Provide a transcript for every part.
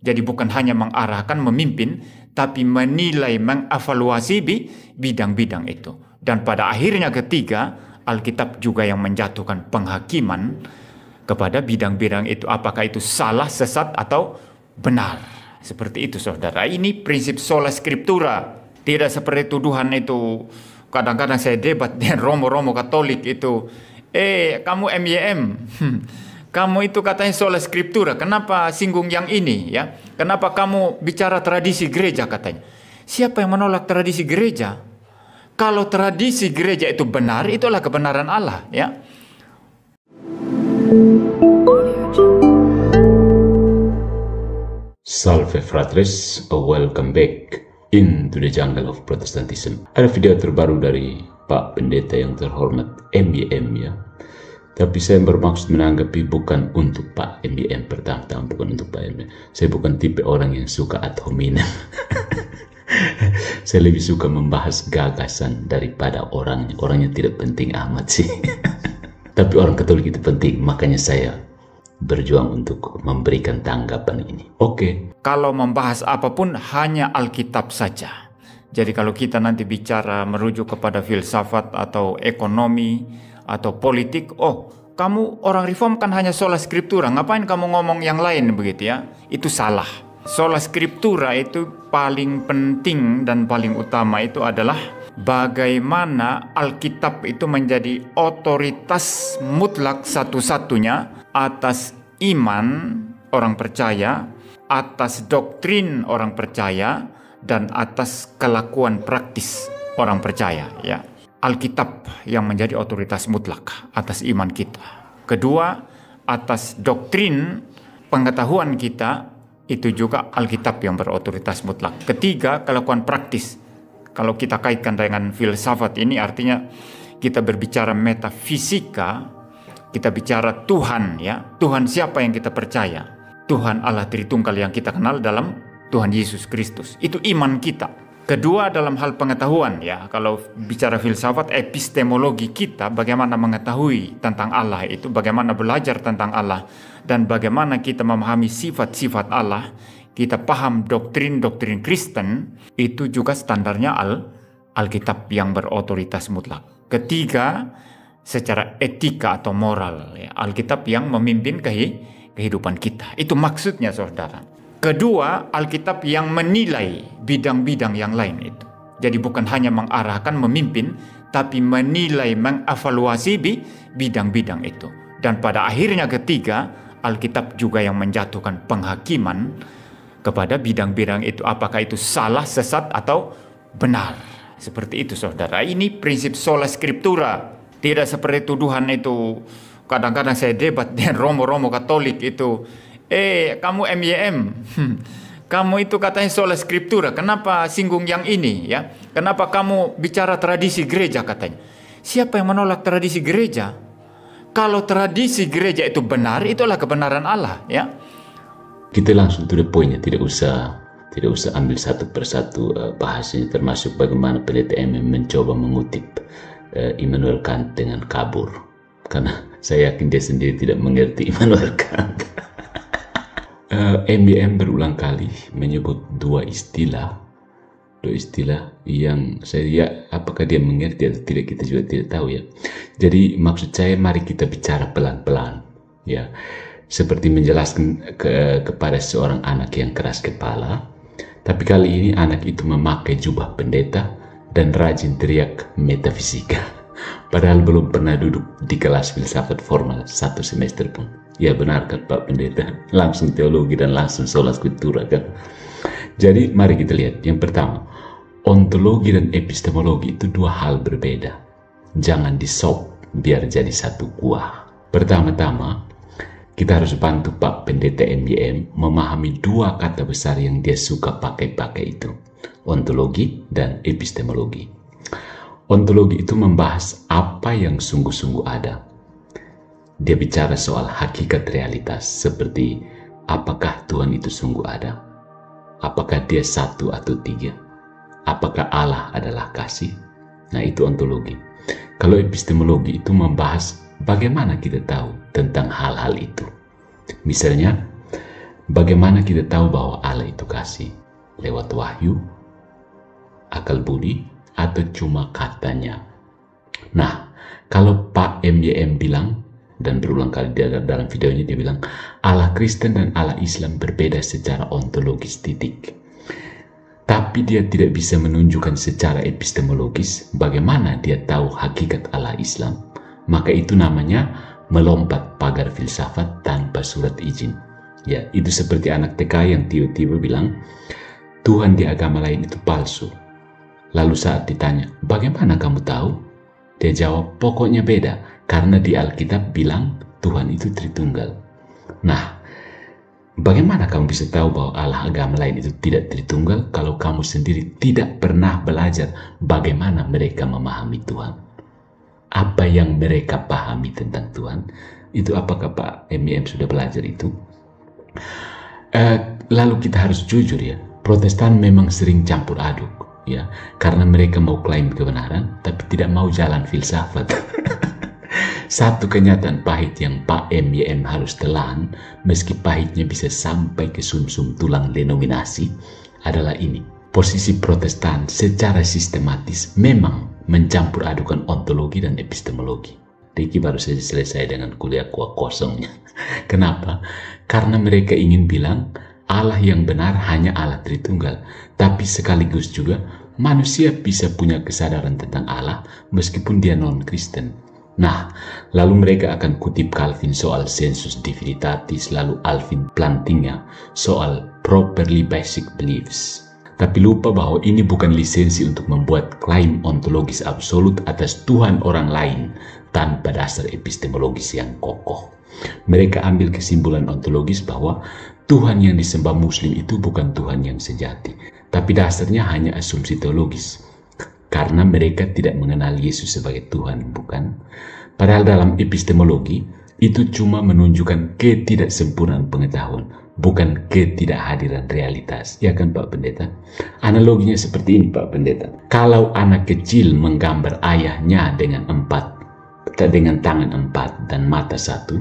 Jadi bukan hanya mengarahkan, memimpin, tapi menilai, mengevaluasi bidang-bidang itu. Dan pada akhirnya ketiga, Alkitab juga yang menjatuhkan penghakiman kepada bidang-bidang itu. Apakah itu salah, sesat, atau benar. Seperti itu saudara. Ini prinsip sola scriptura. Tidak seperti tuduhan itu. Kadang-kadang saya debat dengan romo-romo Katolik itu. Kamu MYM. Kamu itu katanya sola scriptura, kenapa singgung yang ini ya? Kenapa kamu bicara tradisi gereja katanya? Siapa yang menolak tradisi gereja? Kalau tradisi gereja itu benar, itulah kebenaran Allah ya. Salve fratres, welcome back into the jungle of Protestantism. Ada video terbaru dari Pak Pendeta yang terhormat MYM ya. Tapi saya bermaksud menanggapi bukan untuk Pak MYM pertama-tama, bukan untuk Pak MYM. Saya bukan tipe orang yang suka ad hominem. Saya lebih suka membahas gagasan daripada orangnya. Orangnya tidak penting amat sih. Tapi orang Katolik itu penting, makanya saya berjuang untuk memberikan tanggapan ini. Oke. Kalau membahas apapun hanya Alkitab saja. Jadi kalau kita nanti bicara merujuk kepada filsafat atau ekonomi atau politik, kamu orang reform kan hanya sola scriptura, ngapain kamu ngomong yang lain begitu ya? Itu salah. Sola scriptura itu paling penting dan paling utama itu adalah bagaimana Alkitab itu menjadi otoritas mutlak satu-satunya atas iman orang percaya, atas doktrin orang percaya, dan atas kelakuan praktis orang percaya ya. Alkitab yang menjadi otoritas mutlak atas iman kita. Kedua, atas doktrin pengetahuan kita, itu juga Alkitab yang berotoritas mutlak. Ketiga, kelakuan praktis. Kalau kita kaitkan dengan filsafat ini artinya kita berbicara metafisika, kita bicara Tuhan ya. Tuhan siapa yang kita percaya? Tuhan Allah Tritunggal yang kita kenal dalam Tuhan Yesus Kristus. Itu iman kita. Kedua, dalam hal pengetahuan ya, kalau bicara filsafat, epistemologi kita, bagaimana mengetahui tentang Allah itu, bagaimana belajar tentang Allah, dan bagaimana kita memahami sifat-sifat Allah, kita paham doktrin-doktrin Kristen, itu juga standarnya Alkitab yang berotoritas mutlak. Ketiga, secara etika atau moral, ya, Alkitab yang memimpin kehidupan kita. Itu maksudnya saudara. Kedua, Alkitab yang menilai bidang-bidang yang lain itu. Jadi bukan hanya mengarahkan, memimpin, tapi menilai, mengevaluasi bidang-bidang itu. Dan pada akhirnya ketiga, Alkitab juga yang menjatuhkan penghakiman kepada bidang-bidang itu. Apakah itu salah, sesat, atau benar. Seperti itu saudara. Ini prinsip sola scriptura. Tidak seperti tuduhan itu. Kadang-kadang saya debat dengan romo-romo Katolik itu. Kamu MYM. Kamu itu katanya sola scriptura, kenapa singgung yang ini ya? Kenapa kamu bicara tradisi gereja katanya? Siapa yang menolak tradisi gereja? Kalau tradisi gereja itu benar, itulah kebenaran Allah ya. Kita langsung to the point ya, tidak usah ambil satu persatu bahasanya, termasuk bagaimana Pendeta mencoba mengutip Immanuel Kant dengan kabur. Karena saya yakin dia sendiri tidak mengerti Immanuel Kant. MYM berulang kali menyebut dua istilah yang saya apakah dia mengerti atau tidak kita juga tidak tahu ya. Jadi maksud saya mari kita bicara pelan-pelan ya, seperti menjelaskan kepada seorang anak yang keras kepala, tapi kali ini anak itu memakai jubah pendeta dan rajin teriak metafisika, padahal belum pernah duduk di kelas filsafat formal satu semester pun. Ya benar kan Pak Pendeta, langsung teologi dan langsung sola scriptura kan. Jadi mari kita lihat. Yang pertama, ontologi dan epistemologi itu dua hal berbeda. Jangan disop biar jadi satu kuah. Pertama-tama, kita harus bantu Pak Pendeta MYM memahami dua kata besar yang dia suka pakai-pakai itu. Ontologi dan epistemologi. Ontologi itu membahas apa yang sungguh-sungguh ada. Dia bicara soal hakikat realitas, seperti apakah Tuhan itu sungguh ada? Apakah dia satu atau tiga? Apakah Allah adalah kasih? Nah itu ontologi. Kalau epistemologi itu membahas bagaimana kita tahu tentang hal-hal itu. Misalnya, Bagaimana kita tahu bahwa Allah itu kasih? Lewat wahyu, akal budi, atau cuma katanya? Nah, kalau Pak MYM bilang, dan berulang kali dalam videonya dia bilang, Allah Kristen dan Allah Islam berbeda secara ontologis, titik. Tapi dia tidak bisa menunjukkan secara epistemologis bagaimana dia tahu hakikat Allah Islam. Maka itu namanya melompat pagar filsafat tanpa surat izin. Ya, itu seperti anak TK yang tiba-tiba bilang, Tuhan di agama lain itu palsu. Lalu saat ditanya, bagaimana kamu tahu? Dia jawab, pokoknya beda, karena di Alkitab bilang Tuhan itu Tritunggal. Nah, bagaimana kamu bisa tahu bahwa Allah agama lain itu tidak Tritunggal kalau kamu sendiri tidak pernah belajar bagaimana mereka memahami Tuhan? Apa yang mereka pahami tentang Tuhan? Itu apakah Pak MYM sudah belajar itu? Lalu kita harus jujur ya, Protestan memang sering campur aduk. Ya, karena mereka mau klaim kebenaran tapi tidak mau jalan filsafat. Satu kenyataan pahit yang Pak MYM harus telan, meski pahitnya bisa sampai ke sumsum tulang denominasi, adalah ini. Posisi Protestan secara sistematis memang mencampur adukan ontologi dan epistemologi. Diki baru saja selesai dengan kuliah kosongnya. Kenapa? Karena mereka ingin bilang Allah yang benar hanya Allah Tritunggal, tapi sekaligus juga manusia bisa punya kesadaran tentang Allah meskipun dia non-Kristen. Nah, lalu mereka akan kutip Calvin soal sensus divinitatis, lalu Alvin Plantinga soal properly basic beliefs. Tapi lupa bahwa ini bukan lisensi untuk membuat klaim ontologis absolut atas Tuhan orang lain tanpa dasar epistemologis yang kokoh. Mereka ambil kesimpulan ontologis bahwa Tuhan yang disembah Muslim itu bukan Tuhan yang sejati, tapi dasarnya hanya asumsi teologis, karena mereka tidak mengenal Yesus sebagai Tuhan, bukan? Padahal dalam epistemologi, itu cuma menunjukkan ketidaksempurnaan pengetahuan, bukan ketidakhadiran realitas. Ya kan Pak Pendeta? Analoginya seperti ini Pak Pendeta. Kalau anak kecil menggambar ayahnya dengan tangan 4 dan mata 1,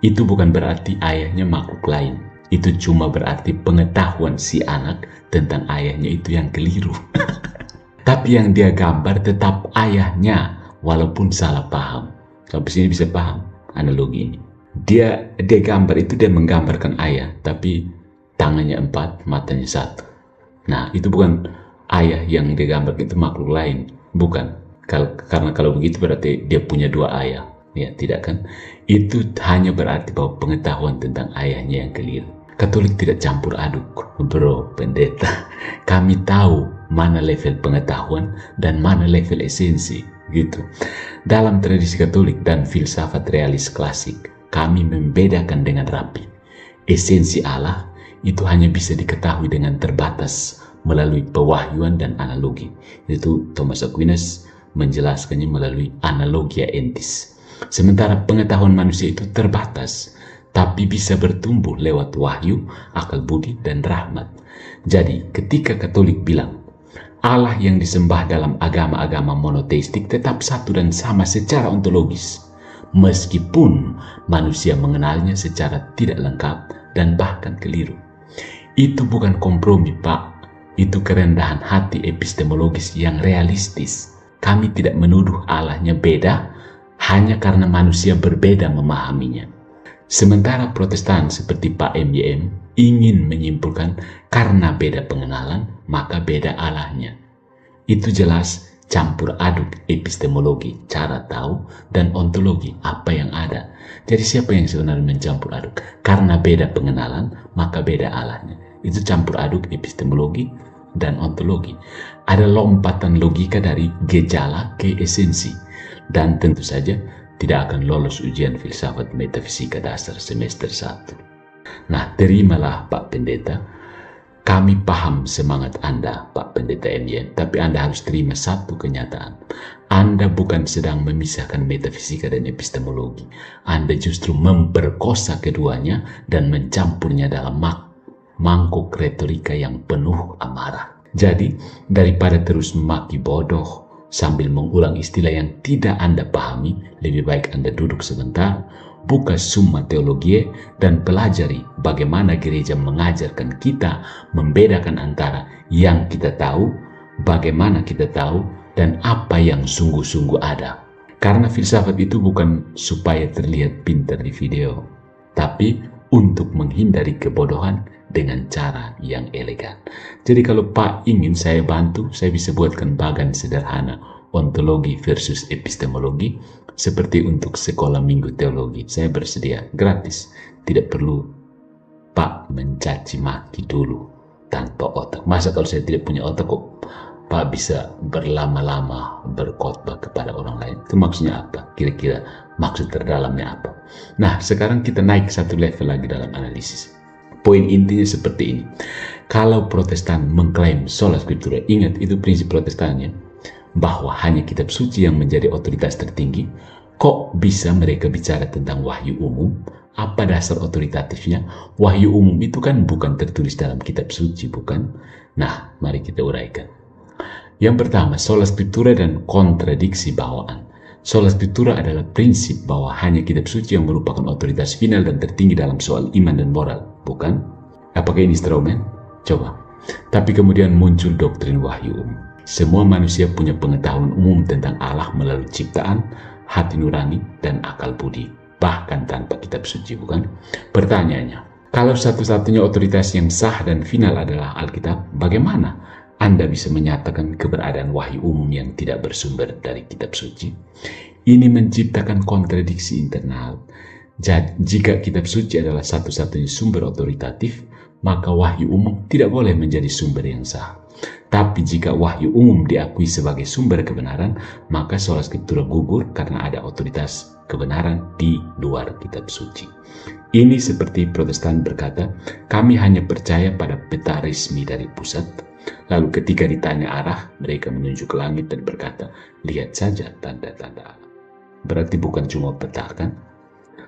itu bukan berarti ayahnya makhluk lain. Itu cuma berarti pengetahuan si anak tentang ayahnya itu yang keliru. Tapi yang dia gambar tetap ayahnya, walaupun salah paham. Sampai sini bisa paham analogi ini. Dia gambar itu, dia menggambarkan ayah, tapi tangannya 4, matanya 1. Nah, itu bukan ayah yang dia gambar, itu makhluk lain. Bukan. Karena kalau begitu berarti dia punya 2 ayah. Ya, tidak kan? Itu hanya berarti bahwa pengetahuan tentang ayahnya yang keliru. Katolik tidak campur aduk, bro pendeta. Kami tahu mana level pengetahuan dan mana level esensi, gitu. Dalam tradisi Katolik dan filsafat realis klasik, kami membedakan dengan rapi. Esensi Allah itu hanya bisa diketahui dengan terbatas melalui pewahyuan dan analogi. Itu Thomas Aquinas menjelaskannya melalui analogia entis. Sementara pengetahuan manusia itu terbatas, tapi bisa bertumbuh lewat wahyu, akal budi, dan rahmat. Jadi, ketika Katolik bilang, Allah yang disembah dalam agama-agama monoteistik tetap satu dan sama secara ontologis, meskipun manusia mengenalnya secara tidak lengkap dan bahkan keliru. Itu bukan kompromi, Pak. Itu kerendahan hati epistemologis yang realistis. Kami tidak menuduh Allahnya beda hanya karena manusia berbeda memahaminya. Sementara Protestan seperti Pak MYM ingin menyimpulkan karena beda pengenalan, maka beda Allahnya. Itu jelas campur aduk epistemologi, cara tahu, dan ontologi, apa yang ada. Jadi siapa yang sebenarnya mencampur aduk? Karena beda pengenalan, maka beda Allahnya. Itu campur aduk epistemologi dan ontologi. Ada lompatan logika dari gejala ke esensi. Dan tentu saja tidak akan lolos ujian filsafat metafisika dasar semester 1. Nah, terimalah Pak Pendeta. Kami paham semangat Anda, Pak Pendeta MYM, tapi Anda harus terima satu kenyataan. Anda bukan sedang memisahkan metafisika dan epistemologi. Anda justru memperkosa keduanya dan mencampurnya dalam mangkuk retorika yang penuh amarah. Jadi, daripada terus memaki bodoh, Sambil mengulang istilah yang tidak Anda pahami, lebih baik Anda duduk sebentar, buka Summa Theologiae, dan pelajari bagaimana gereja mengajarkan kita membedakan antara yang kita tahu, bagaimana kita tahu, dan apa yang sungguh-sungguh ada. Karena filsafat itu bukan supaya terlihat pintar di video, tapi untuk menghindari kebodohan dengan cara yang elegan. Jadi kalau Pak ingin saya bantu, saya bisa buatkan bagan sederhana ontologi versus epistemologi seperti untuk sekolah minggu teologi. Saya bersedia gratis, tidak perlu Pak mencaci maki dulu tanpa otak. Masa kalau saya tidak punya otak kok Pak bisa berlama-lama berkhotbah kepada orang lain? Itu maksudnya apa? Kira-kira maksud terdalamnya apa? Nah, sekarang kita naik satu level lagi dalam analisis. Poin intinya seperti ini. Kalau Protestan mengklaim sola scriptura, ingat itu prinsip Protestannya, bahwa hanya kitab suci yang menjadi otoritas tertinggi. Kok bisa mereka bicara tentang wahyu umum? Apa dasar otoritatifnya? Wahyu umum itu kan bukan tertulis dalam kitab suci, bukan? Nah, mari kita uraikan. Yang pertama, sola scriptura dan kontradiksi bawaan. Sola scriptura adalah prinsip bahwa hanya kitab suci yang merupakan otoritas final dan tertinggi dalam soal iman dan moral, bukan? Apakah ini instrumen? Coba. Tapi kemudian muncul doktrin wahyu umum. Semua manusia punya pengetahuan umum tentang Allah melalui ciptaan, hati nurani, dan akal budi, bahkan tanpa kitab suci, bukan? Pertanyaannya, kalau satu-satunya otoritas yang sah dan final adalah Alkitab, bagaimana Anda bisa menyatakan keberadaan wahyu umum yang tidak bersumber dari kitab suci? Ini menciptakan kontradiksi internal. Jika kitab suci adalah satu-satunya sumber otoritatif, maka wahyu umum tidak boleh menjadi sumber yang sah. Tapi jika wahyu umum diakui sebagai sumber kebenaran, maka sola scriptura gugur karena ada otoritas kebenaran di luar kitab suci. Ini seperti Protestan berkata, kami hanya percaya pada peta resmi dari pusat. Lalu ketika ditanya arah, mereka menunjuk ke langit dan berkata, lihat saja tanda-tanda Allah. Berarti bukan cuma peta, kan?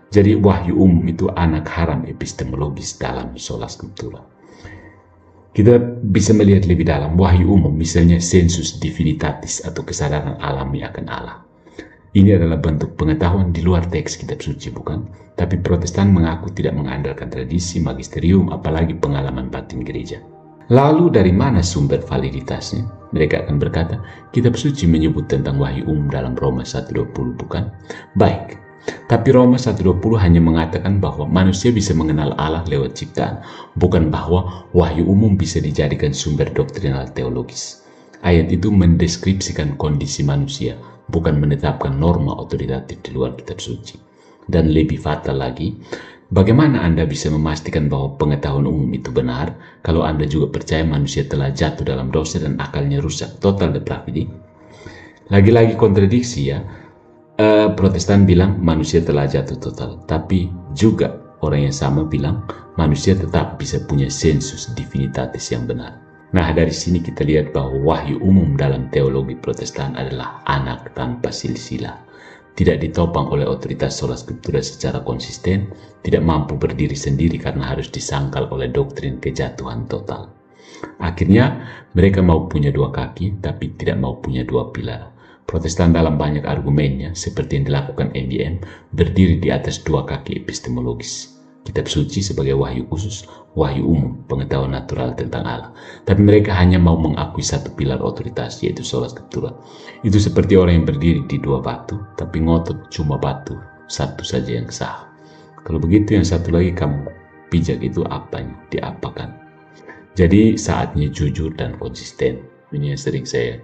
Jadi wahyu umum itu anak haram epistemologis dalam sola scriptura. Kita bisa melihat lebih dalam wahyu umum, misalnya sensus divinitatis atau kesadaran alami akan Allah. Ini adalah bentuk pengetahuan di luar teks kitab suci, bukan? Tapi Protestan mengaku tidak mengandalkan tradisi, magisterium, apalagi pengalaman batin gereja. Lalu dari mana sumber validitasnya? Mereka akan berkata, kitab suci menyebut tentang wahyu umum dalam Roma 1:20, bukan? Baik, tapi Roma 1:20 hanya mengatakan bahwa manusia bisa mengenal Allah lewat ciptaan, bukan bahwa wahyu umum bisa dijadikan sumber doktrinal teologis. Ayat itu mendeskripsikan kondisi manusia, bukan menetapkan norma otoritatif di luar kitab suci. Dan lebih fatal lagi, bagaimana Anda bisa memastikan bahwa pengetahuan umum itu benar kalau Anda juga percaya manusia telah jatuh dalam dosa dan akalnya rusak, total depravity? Lagi-lagi kontradiksi, ya. Protestan bilang manusia telah jatuh total, tapi juga orang yang sama bilang manusia tetap bisa punya sensus divinitatis yang benar. Nah, dari sini kita lihat bahwa wahyu umum dalam teologi Protestan adalah anak tanpa silsilah. Tidak ditopang oleh otoritas sola scriptura secara konsisten, tidak mampu berdiri sendiri karena harus disangkal oleh doktrin kejatuhan total. Akhirnya, mereka mau punya dua kaki, tapi tidak mau punya dua pilar. Protestan dalam banyak argumennya, seperti yang dilakukan MBM, berdiri di atas dua kaki epistemologis. Kitab suci sebagai wahyu khusus, wahyu umum, pengetahuan natural tentang Allah. Tapi mereka hanya mau mengakui satu pilar otoritas, yaitu sola scriptura. Itu seperti orang yang berdiri di dua batu, tapi ngotot cuma batu satu saja yang sah. Kalau begitu yang satu lagi kamu pijak itu apanya? Diapakan? Jadi saatnya jujur dan konsisten. Ini yang sering saya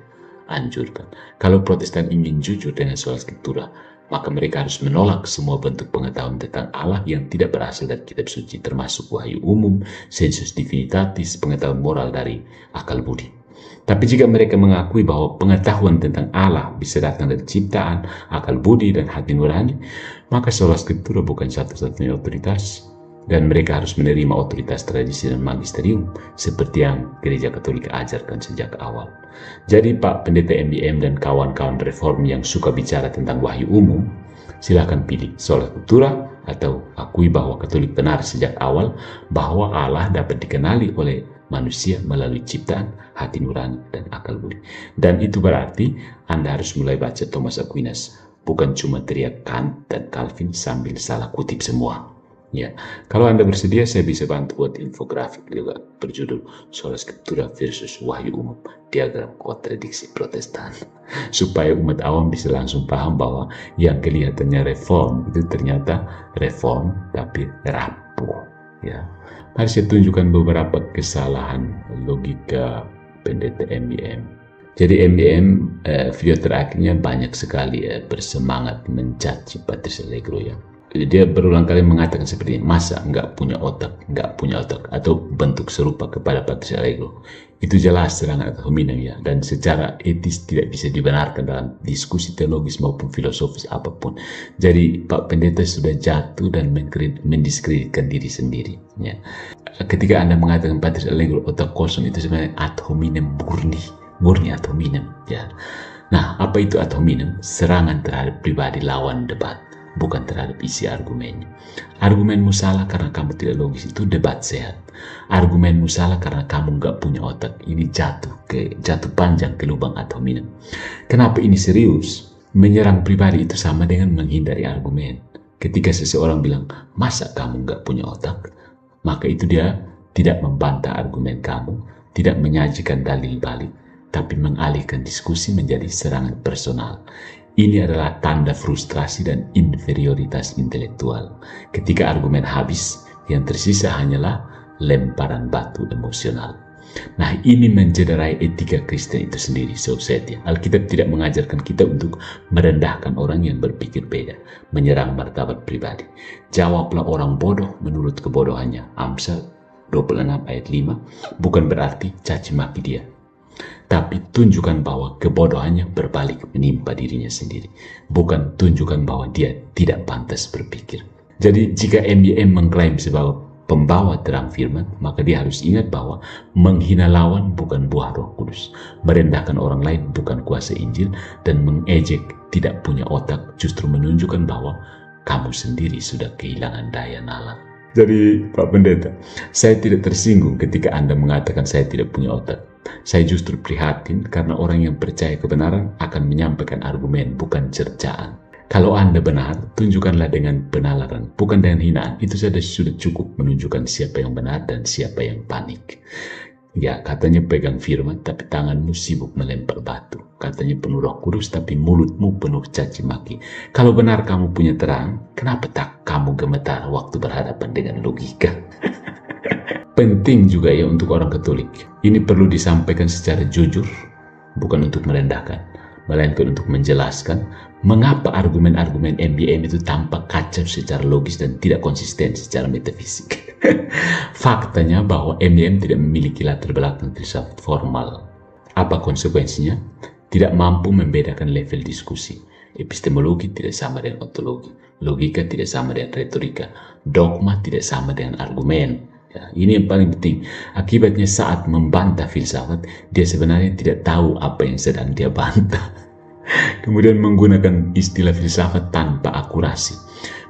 anjurkan. Kalau Protestan ingin jujur dengan sola scriptura, maka mereka harus menolak semua bentuk pengetahuan tentang Allah yang tidak berasal dari kitab suci, termasuk wahyu umum, sensus divinitatis, pengetahuan moral dari akal budi. Tapi jika mereka mengakui bahwa pengetahuan tentang Allah bisa datang dari ciptaan, akal budi, dan hati nurani, maka sola scriptura bukan satu-satunya otoritas, dan mereka harus menerima otoritas tradisi dan magisterium seperti yang Gereja Katolik ajarkan sejak awal. Jadi Pak Pendeta MBM dan kawan-kawan reform yang suka bicara tentang wahyu umum, silakan pilih sola scriptura atau akui bahwa Katolik benar sejak awal bahwa Allah dapat dikenali oleh manusia melalui ciptaan, hati nurani, dan akal budi. Dan itu berarti Anda harus mulai baca Thomas Aquinas, bukan cuma teriak Kant dan Calvin sambil salah kutip semua. Ya, kalau Anda bersedia, saya bisa bantu buat infografik juga berjudul Sola Scriptura versus Wahyu Umum, diagram kontradiksi Protestan, supaya umat awam bisa langsung paham bahwa yang kelihatannya reform itu ternyata reform tapi rapuh. Ya, mari saya tunjukkan beberapa kesalahan logika pendeta MBM. Jadi MBM video terakhirnya banyak sekali bersemangat mencaci Patrice Allegro ya. Dia berulang kali mengatakan seperti ini, masa nggak punya otak, atau bentuk serupa kepada Patrice Allegro. Itu jelas serangan ad hominem ya, dan secara etis tidak bisa dibenarkan dalam diskusi teologis maupun filosofis apapun. Jadi Pak Pendeta sudah jatuh dan mendiskreditkan diri sendiri. Ya. Ketika Anda mengatakan Patrice Allegro otak kosong, itu sebenarnya ad hominem murni ad hominem. Ya. Nah, apa itu ad hominem? Serangan terhadap pribadi lawan debat, bukan terhadap isi argumennya. Argumenmu salah karena kamu tidak logis, itu debat sehat. Argumenmu salah karena kamu nggak punya otak, ini jatuh panjang ke lubang ad hominem. Kenapa ini serius? Menyerang pribadi itu sama dengan menghindari argumen. Ketika seseorang bilang, masa kamu nggak punya otak? Maka itu dia tidak membantah argumen kamu, tidak menyajikan dalil balik, tapi mengalihkan diskusi menjadi serangan personal. Ini adalah tanda frustrasi dan inferioritas intelektual. Ketika argumen habis, yang tersisa hanyalah lemparan batu emosional. Nah, ini mencederai etika Kristen itu sendiri. Alkitab tidak mengajarkan kita untuk merendahkan orang yang berpikir beda, menyerang martabat pribadi. Jawablah orang bodoh menurut kebodohannya. Amsal 26 ayat 5 bukan berarti caci maki dia, tapi tunjukkan bahwa kebodohannya berbalik menimpa dirinya sendiri, bukan tunjukkan bahwa dia tidak pantas berpikir. Jadi jika MBM mengklaim sebagai pembawa terang firman, maka dia harus ingat bahwa menghina lawan bukan buah Roh Kudus, merendahkan orang lain bukan kuasa Injil, dan mengejek tidak punya otak justru menunjukkan bahwa kamu sendiri sudah kehilangan daya nalar. Jadi Pak Pendeta, saya tidak tersinggung ketika Anda mengatakan saya tidak punya otak. Saya justru prihatin karena orang yang percaya kebenaran akan menyampaikan argumen, bukan cercaan. Kalau Anda benar, tunjukkanlah dengan penalaran, bukan dengan hinaan. Itu saja sudah cukup menunjukkan siapa yang benar dan siapa yang panik. Ya, katanya pegang firman, tapi tanganmu sibuk melempar batu. Katanya penuh Roh Kudus, tapi mulutmu penuh caci maki. Kalau benar kamu punya terang, kenapa tak kamu gemetar waktu berhadapan dengan logika? Penting juga ya untuk orang Katolik. Ini perlu disampaikan secara jujur, bukan untuk merendahkan, melainkan untuk menjelaskan mengapa argumen-argumen MBM itu tampak kacau secara logis dan tidak konsisten secara metafisik. Faktanya bahwa MBM tidak memiliki latar belakang filsafat formal. Apa konsekuensinya? Tidak mampu membedakan level diskusi. Epistemologi tidak sama dengan ontologi, logika tidak sama dengan retorika, dogma tidak sama dengan argumen. Ya, ini yang paling penting. Akibatnya saat membantah filsafat, dia sebenarnya tidak tahu apa yang sedang dia bantah. Kemudian menggunakan istilah filsafat tanpa akurasi.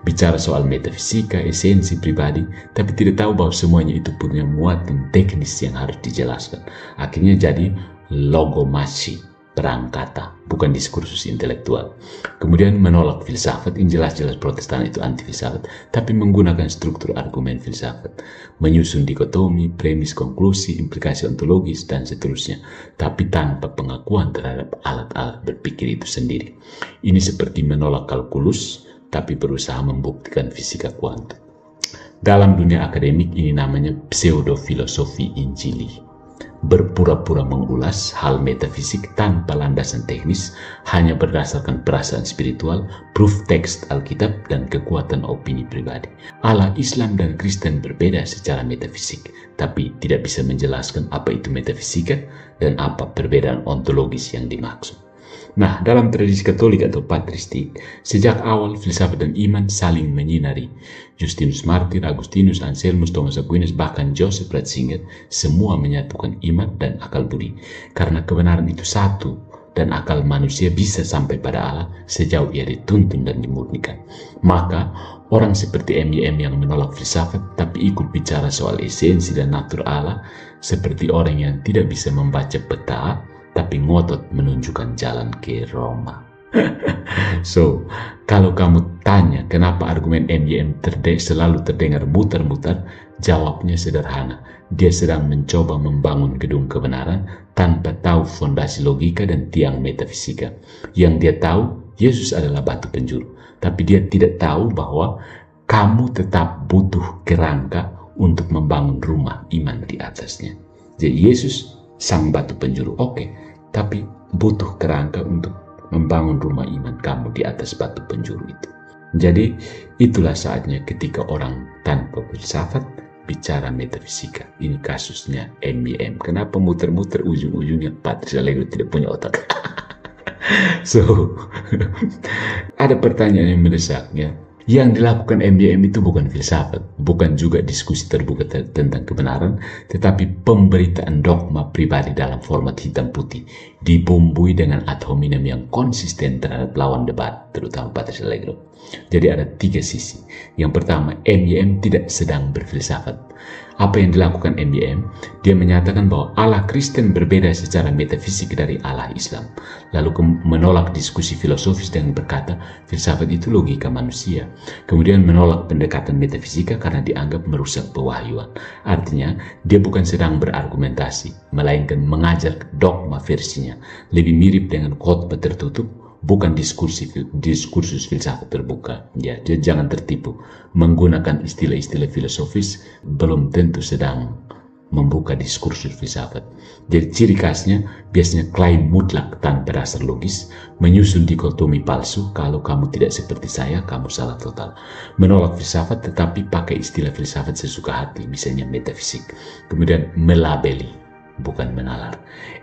Bicara soal metafisika, esensi pribadi, tapi tidak tahu bahwa semuanya itu punya muatan teknis yang harus dijelaskan. Akhirnya jadi logomasi, perang kata, bukan diskursus intelektual. Kemudian menolak filsafat, yang jelas-jelas Protestan itu anti filsafat, tapi menggunakan struktur argumen filsafat, menyusun dikotomi, premis, konklusi, implikasi ontologis, dan seterusnya, tapi tanpa pengakuan terhadap alat-alat berpikir itu sendiri. Ini seperti menolak kalkulus, tapi berusaha membuktikan fisika kuantum. Dalam dunia akademik ini namanya pseudofilosofi Injili. Berpura-pura mengulas hal metafisik tanpa landasan teknis, hanya berdasarkan perasaan spiritual, proof teks Alkitab, dan kekuatan opini pribadi. Allah, Islam, dan Kristen berbeda secara metafisik, tapi tidak bisa menjelaskan apa itu metafisika dan apa perbedaan ontologis yang dimaksud. Nah, dalam tradisi Katolik atau patristik, sejak awal filsafat dan iman saling menyinari. Justinus Martir, Agustinus, Anselmus, Thomas Aquinas, bahkan Joseph Ratzinger, semua menyatukan iman dan akal budi. Karena kebenaran itu satu, dan akal manusia bisa sampai pada Allah sejauh ia dituntun dan dimurnikan. Maka orang seperti MYM yang menolak filsafat tapi ikut bicara soal esensi dan natur Allah seperti orang yang tidak bisa membaca peta tapi ngotot menunjukkan jalan ke Roma. So, kalau kamu tanya kenapa argumen MYM selalu terdengar muter-muter, jawabnya sederhana. Dia sedang mencoba membangun gedung kebenaran tanpa tahu fondasi logika dan tiang metafisika. Yang dia tahu, Yesus adalah batu penjuru. Tapi dia tidak tahu bahwa kamu tetap butuh kerangka untuk membangun rumah iman di atasnya. Jadi Yesus sang batu penjuru, oke, tapi butuh kerangka untuk membangun rumah iman kamu di atas batu penjuru itu. Jadi itulah saatnya ketika orang tanpa filsafat bicara metafisika. Ini kasusnya MYM. Kenapa muter-muter ujung-ujungnya Patrice Allegro tidak punya otak? So, ada pertanyaan yang mendesak ya. Yang dilakukan MYM itu bukan filsafat, bukan juga diskusi terbuka tentang kebenaran, tetapi pemberitaan dogma pribadi dalam format hitam putih, dibumbui dengan ad hominem yang konsisten terhadap lawan debat, terutama Patrice Allegro. Jadi ada 3 sisi. Yang pertama, MYM tidak sedang berfilsafat. Apa yang dilakukan MYM? Dia menyatakan bahwa Allah Kristen berbeda secara metafisik dari Allah Islam. Lalu menolak diskusi filosofis dengan berkata, filsafat itu logika manusia. Kemudian menolak pendekatan metafisika karena dianggap merusak pewahyuan. Artinya, dia bukan sedang berargumentasi, melainkan mengajar dogma versinya. Lebih mirip dengan khotbah tertutup, bukan diskursus filsafat terbuka. Ya, jangan tertipu. Menggunakan istilah-istilah filosofis belum tentu sedang membuka diskursus filsafat. Jadi ciri khasnya biasanya klaim mutlak tanpa dasar logis, menyusun dikotomi palsu, kalau kamu tidak seperti saya, kamu salah total. Menolak filsafat tetapi pakai istilah filsafat sesuka hati, misalnya metafisik. Kemudian melabeli, bukan menalar.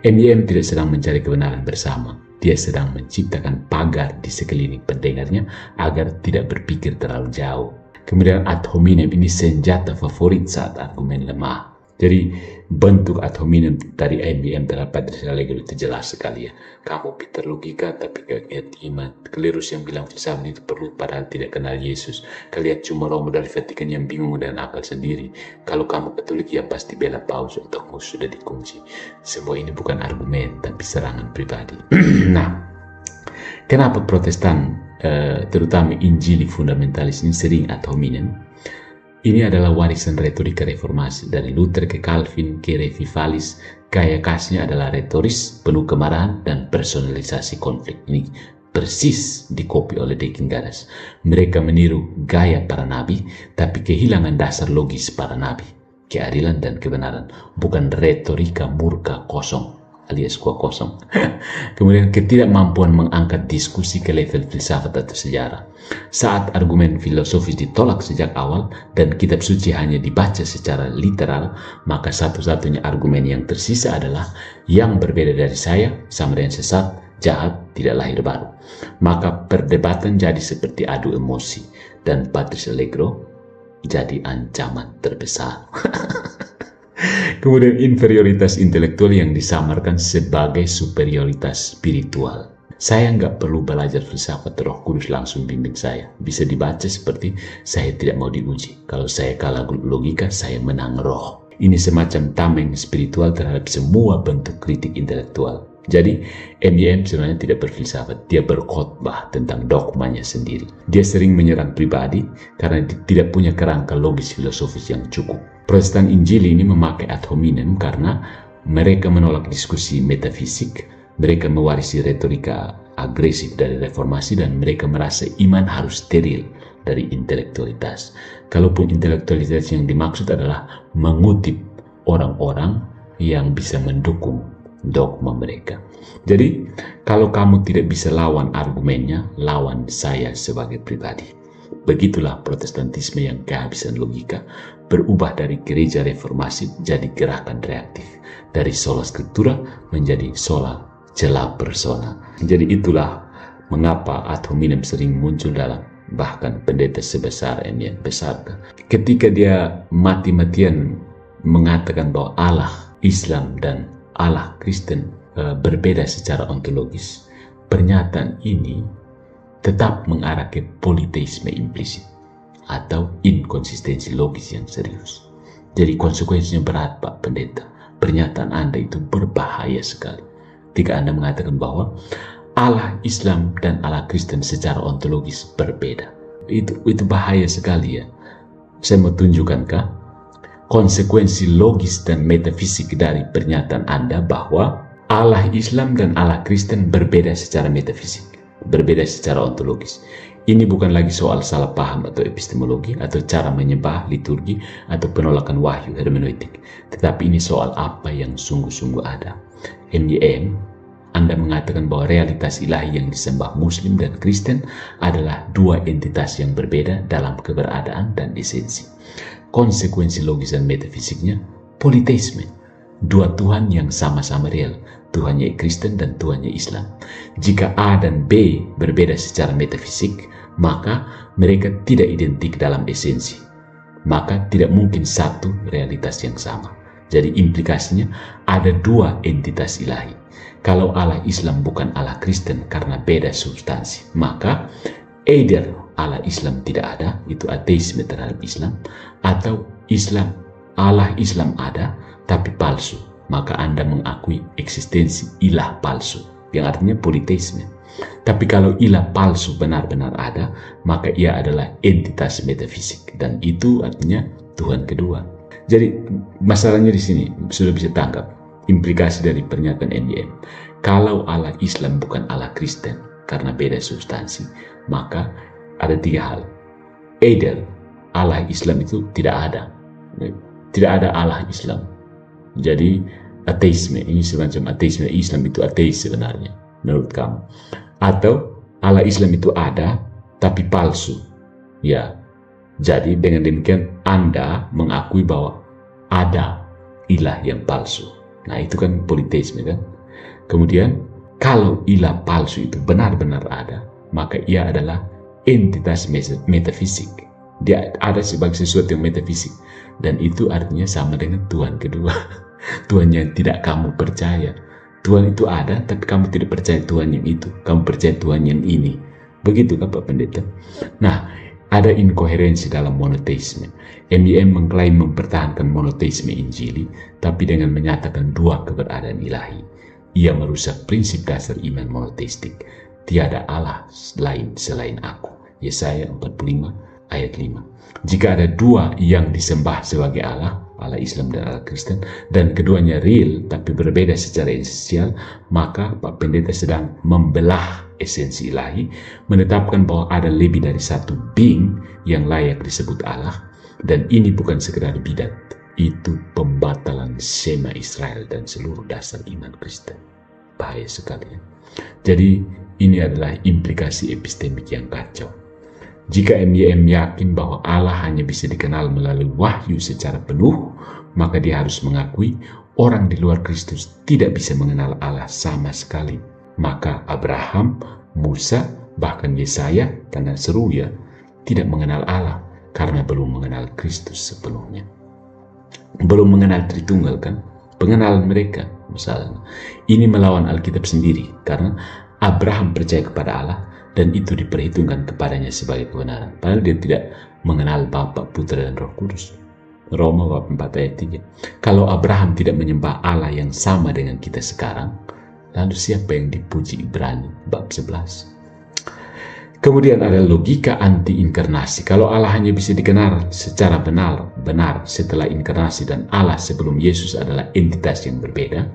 MYM tidak sedang mencari kebenaran bersama. Dia sedang menciptakan pagar di sekeliling pendengarnya agar tidak berpikir terlalu jauh. Kemudian ad hominem ini senjata favorit saat argumen lemah. Jadi bentuk ad hominem dari MYM terhadap Patrice Allegro itu jelas sekali ya. Kamu pintar logika tapi gak ngerti iman. Keliru yang bilang filsafat itu perlu padahal tidak kenal Yesus. Kalian cuma Romo dari Vatikan yang bingung dan akal sendiri. Kalau kamu Katolik ya pasti bela Paus atau sudah dikunci. Semua ini bukan argumen tapi serangan pribadi. Nah, kenapa Protestan terutama Injili fundamentalis ini sering ad hominem? Ini adalah warisan retorika reformasi dari Luther ke Calvin ke Revivalis. Gaya khasnya adalah retoris, penuh kemarahan dan personalisasi konflik. Ini persis dikopi oleh Deakin Gadas. Mereka meniru gaya para nabi, tapi kehilangan dasar logis para nabi, keadilan dan kebenaran, bukan retorika murka kosong alias kuah kosong. Kemudian ketidakmampuan mengangkat diskusi ke level filsafat atau sejarah. Saat argumen filosofis ditolak sejak awal dan kitab suci hanya dibaca secara literal, maka satu-satunya argumen yang tersisa adalah yang berbeda dari saya sama dengan sesat, jahat, tidak lahir baru. Maka perdebatan jadi seperti adu emosi dan Patrice Allegro jadi ancaman terbesar. Kemudian inferioritas intelektual yang disamarkan sebagai superioritas spiritual. Saya nggak perlu belajar filsafat, Roh Kudus langsung bimbing saya. Bisa dibaca seperti saya tidak mau diuji. Kalau saya kalah logika, saya menang roh. Ini semacam tameng spiritual terhadap semua bentuk kritik intelektual. Jadi MYM sebenarnya tidak berfilsafat, dia berkhotbah tentang dogmanya sendiri. Dia sering menyerang pribadi karena tidak punya kerangka logis filosofis yang cukup. Protestan Injili ini memakai ad hominem karena mereka menolak diskusi metafisik, mereka mewarisi retorika agresif dari reformasi, dan mereka merasa iman harus steril dari intelektualitas. Kalaupun intelektualitas yang dimaksud adalah mengutip orang-orang yang bisa mendukung dogma mereka. Jadi kalau kamu tidak bisa lawan argumennya, lawan saya sebagai pribadi. Begitulah Protestantisme yang kehabisan logika berubah dari gereja reformasi jadi gerakan reaktif, dari sola scriptura menjadi sola cela persona. Jadi itulah mengapa ad hominem sering muncul dalam bahkan pendeta sebesar MYM besar. Ketika dia mati-matian mengatakan bahwa Allah Islam dan Allah Kristen berbeda secara ontologis, pernyataan ini tetap mengarah ke politeisme implisit atau inkonsistensi logis yang serius. Jadi konsekuensinya berat, Pak Pendeta. Pernyataan Anda itu berbahaya sekali jika Anda mengatakan bahwa Allah Islam dan Allah Kristen secara ontologis berbeda. Itu bahaya sekali ya. Saya mau tunjukkan konsekuensi logis dan metafisik dari pernyataan Anda bahwa Allah Islam dan Allah Kristen berbeda secara metafisik, berbeda secara ontologis. Ini bukan lagi soal salah paham atau epistemologi atau cara menyembah, liturgi atau penolakan wahyu hermeneutik, tetapi ini soal apa yang sungguh-sungguh ada. MYM, Anda mengatakan bahwa realitas ilahi yang disembah Muslim dan Kristen adalah dua entitas yang berbeda dalam keberadaan dan esensi. Konsekuensi logis dan metafisiknya politeisme, dua Tuhan yang sama-sama real, Tuhannya Kristen dan Tuhannya Islam. Jika A dan B berbeda secara metafisik, maka mereka tidak identik dalam esensi. Maka tidak mungkin satu realitas yang sama. Jadi implikasinya ada dua entitas ilahi. Kalau Allah Islam bukan Allah Kristen karena beda substansi, maka either Allah Islam tidak ada, itu ateisme terhadap Islam, atau Allah Islam ada tapi palsu, maka Anda mengakui eksistensi ilah palsu, yang artinya politeisme. Tapi kalau ilah palsu benar-benar ada, maka ia adalah entitas metafisik, dan itu artinya Tuhan kedua. Jadi masalahnya di sini sudah bisa tangkap implikasi dari pernyataan MYM. Kalau Allah Islam bukan Allah Kristen karena beda substansi, maka ada tiga hal. Either Allah Islam itu tidak ada Allah Islam. Jadi ateisme ini semacam ateisme Islam itu ateis sebenarnya menurut kamu. Atau Allah Islam itu ada tapi palsu. Ya. Jadi dengan demikian Anda mengakui bahwa ada ilah yang palsu. Nah, itu kan politeisme kan. Kemudian kalau ilah palsu itu benar-benar ada, maka ia adalah entitas metafisik. Dia ada sebagai sesuatu yang metafisik, dan itu artinya sama dengan Tuhan kedua. Tuhan yang tidak kamu percaya. Tuhan itu ada, tapi kamu tidak percaya Tuhan yang itu. Kamu percaya Tuhan yang ini. Begitu kan Pak Pendeta? Nah, ada inkoherensi dalam monoteisme. MYM mengklaim mempertahankan monoteisme Injili, tapi dengan menyatakan dua keberadaan ilahi. Ia merusak prinsip dasar iman monoteistik. Tiada Allah lain selain aku. Yesaya 45 ayat 5. Jika ada dua yang disembah sebagai Allah, Allah Islam dan Allah Kristen, dan keduanya real tapi berbeda secara esensial, maka Pak Pendeta sedang membelah esensi ilahi, menetapkan bahwa ada lebih dari satu being yang layak disebut Allah, dan ini bukan sekedar bidat, itu pembatalan Shema Israel dan seluruh dasar iman Kristen. Bahaya sekali ya. Jadi ini adalah implikasi epistemik yang kacau. Jika MYM yakin bahwa Allah hanya bisa dikenal melalui wahyu secara penuh, maka dia harus mengakui orang di luar Kristus tidak bisa mengenal Allah sama sekali. Maka Abraham, Musa, bahkan Yesaya, tanda seru ya, tidak mengenal Allah karena belum mengenal Kristus sepenuhnya. Belum mengenal Tritunggal kan? Pengenalan mereka misalnya. Ini melawan Alkitab sendiri karena Abraham percaya kepada Allah dan itu diperhitungkan kepadanya sebagai kebenaran. Padahal dia tidak mengenal Bapa, Putra, dan Roh Kudus. Roma bab 4 ayat 3. Kalau Abraham tidak menyembah Allah yang sama dengan kita sekarang, lalu siapa yang dipuji? Ibrani bab 11. Kemudian ada logika anti-inkarnasi. Kalau Allah hanya bisa dikenal secara benar setelah inkarnasi dan Allah sebelum Yesus adalah entitas yang berbeda,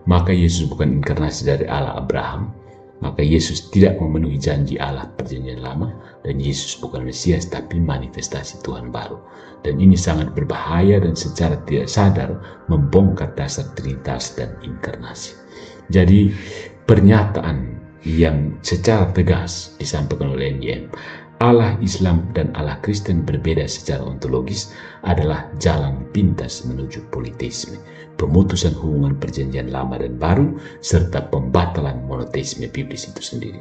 maka Yesus bukan inkarnasi dari Allah Abraham. Maka Yesus tidak memenuhi janji Allah perjanjian lama, dan Yesus bukan Mesias tapi manifestasi Tuhan baru. Dan ini sangat berbahaya dan secara tidak sadar membongkar dasar Trinitas dan inkarnasi. Jadi pernyataan yang secara tegas disampaikan oleh MYM, Allah Islam dan Allah Kristen berbeda secara ontologis adalah jalan pintas menuju politeisme, pemutusan hubungan perjanjian lama dan baru, serta pembatalan monoteisme biblis itu sendiri.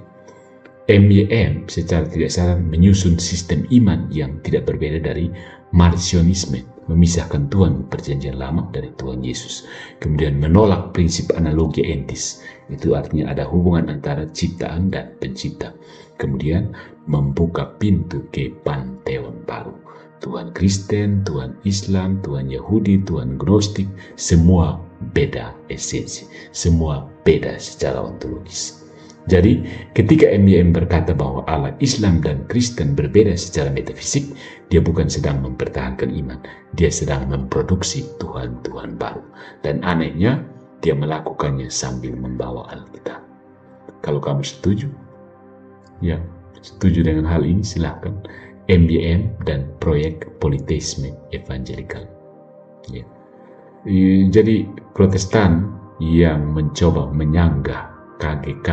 MYM secara tidak sadar menyusun sistem iman yang tidak berbeda dari Marcionisme memisahkan Tuhan Perjanjian Lama dari Tuhan Yesus. Kemudian menolak prinsip analogi entis, itu artinya ada hubungan antara ciptaan dan pencipta. Kemudian membuka pintu ke panteon baru. Tuhan Kristen, Tuhan Islam, Tuhan Yahudi, Tuhan Gnostik, semua beda esensi, semua beda secara ontologis. Jadi ketika MYM berkata bahwa Allah Islam dan Kristen berbeda secara metafisik, dia bukan sedang mempertahankan iman, dia sedang memproduksi Tuhan-Tuhan baru. Dan anehnya, dia melakukannya sambil membawa Alkitab. Kalau kamu setuju, ya setuju dengan hal ini, silahkan. MYM dan proyek politeisme evangelikal. Ya. Jadi Protestan yang mencoba menyanggah KGK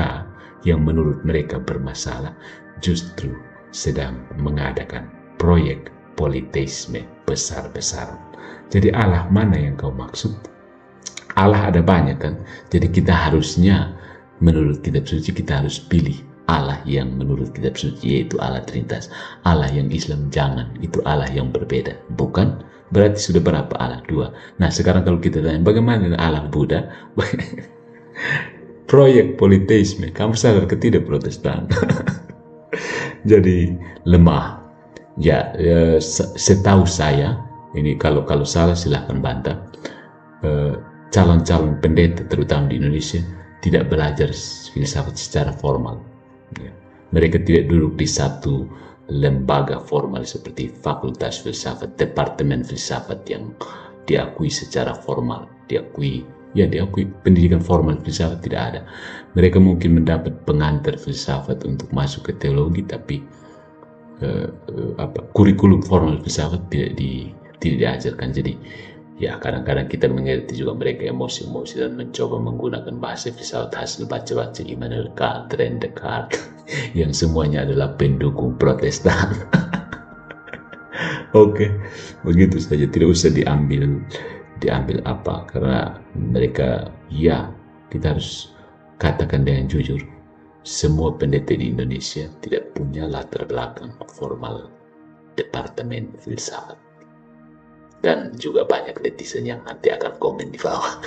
yang menurut mereka bermasalah justru sedang mengadakan proyek politeisme besar-besaran. Jadi Allah mana yang kau maksud? Allah ada banyak kan? Jadi kita harusnya menurut kitab suci kita harus pilih Allah yang menurut kitab suci, yaitu Allah Trinitas. Allah yang Islam jangan, itu Allah yang berbeda. Bukan? Berarti sudah berapa Allah? 2. Nah sekarang kalau kita tanya bagaimana Allah Buddha? Proyek politeisme, kamu sadar ketidak Protestan? Jadi lemah. Ya, setahu saya, ini kalau salah silahkan bantah. Calon-calon pendeta terutama di Indonesia tidak belajar filsafat secara formal. Ya. Mereka tidak duduk di satu lembaga formal seperti fakultas filsafat, departemen filsafat yang diakui secara formal, diakui pendidikan formal filsafat tidak ada. Mereka mungkin mendapat pengantar filsafat untuk masuk ke teologi, tapi kurikulum formal filsafat tidak diajarkan. Jadi ya kadang-kadang kita mengerti juga mereka emosi-emosi dan mencoba menggunakan bahasa filsafat hasil baca-baca Immanuel Kant, René Descartes yang semuanya adalah pendukung Protestan. Oke, begitu saja, tidak usah diambil apa, karena mereka, ya kita harus katakan dengan jujur, semua pendeta di Indonesia tidak punya latar belakang formal departemen filsafat. Dan juga banyak netizen yang nanti akan komen di bawah.